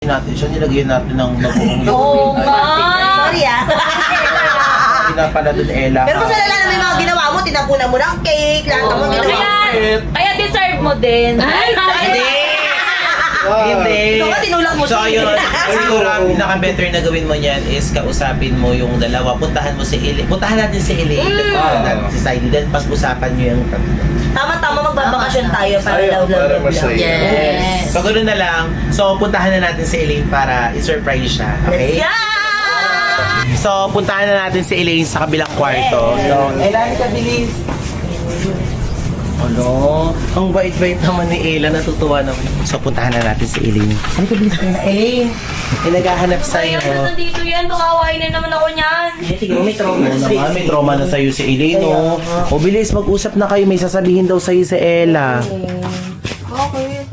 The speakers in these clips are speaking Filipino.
natin siya, nilagyan natin ng mabuong Oo nga. Sorry ah. pinapala doon, Ella. Pero kung sala lang may mga ginawa mo, tinapunan mo ng cake, lahat ng mga ginawa mo. Kaya deserve mo din. Hindi! Hindi! Ikaw ka, tinulak mo So, siya. yun. Siguro, ang pinaka-better na gawin mo niyan is kausapin mo yung dalawa. Puntahan mo si Elaine. Puntahan natin si Elaine. Puntahan natin si Saidi. Then, pag-usapan nyo yung tatlo. Tama-tama, magbabakasyon tayo para Ayaw, love, para love, love. masaya. Yes. So, ganoon na lang. So, puntahan na natin si Elaine para i-surprise siya. Okay? Let's go! So, puntahan na natin si Elaine sa kabilang kwarto. Yes. So, Elaine, ka bilis. Ano? Ang bait-bait naman ni Ella, natutuwa naman. So, puntahan na natin si Elaine. Ano ka bilis na? Elaine, may naghahanap sa'yo. Ayaw na dito yan. Baka awayin na naman ako niyan. Sige, may trauma. Oo naman, may trauma na sa'yo si Elaine, oh. O, bilis, mag-usap na kayo. May sasabihin daw sa'yo si Ella. Okay.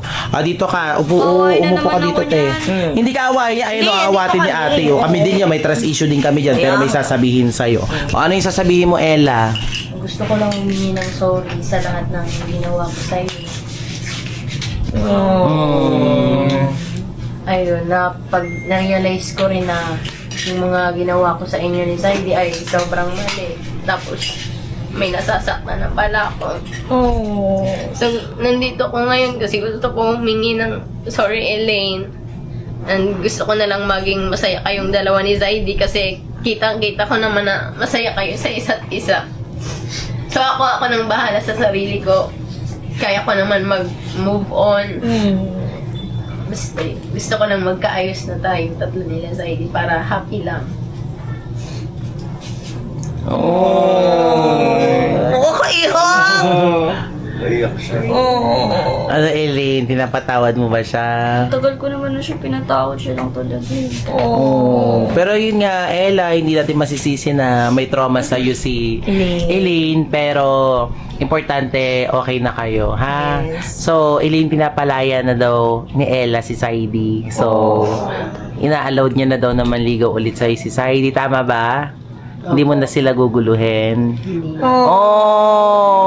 Dito ka. Umupo Awayin na ka naman dito, ako te. niyan. Hindi ka awayin. Ayun, Hindi, awatin dito ni ka, ate, oh. Kami din yan, may trust issue din kami dyan. Pero may sasabihin sa'yo. O, ano yung sasabihin mo, Ella? Gusto ko lang humingi ng sorry sa lahat ng ginawa ko sa'yo. Ayun, na pag na-realize ko rin na yung mga ginawa ko sa inyo ni Saidi ay sobrang mali. Tapos, may nasasaktan na pala ako. So, nandito ko ngayon kasi gusto ko humingi ng sorry, Elaine. And gusto ko na lang maging masaya kayong dalawa ni Zaidi kasi kitang-kita ko naman na masaya kayo sa isa't isa. So, ako nang bahala sa sarili ko. Kaya ko naman mag-move on. Basta, gusto ko nang magkaayos na tayo, tatlo nila Zaidi, para happy lang. Oo, kaihang! Naiyak siya. Ano, Elaine? Pinapatawad mo ba siya? Tagal ko naman na siya pinatawad, siya lang talaga. Pero yun nga, Ella, hindi natin masisisi na may trauma sa'yo si Elaine. Pero, importante, okay na kayo, ha? So, Elaine, pinapalaya na daw ni Ella si Saidi. So, ina-allowed niya na daw na manligaw ulit sa'yo si Saidi. Tama ba? Hindi mo na sila guguluhin? Oh!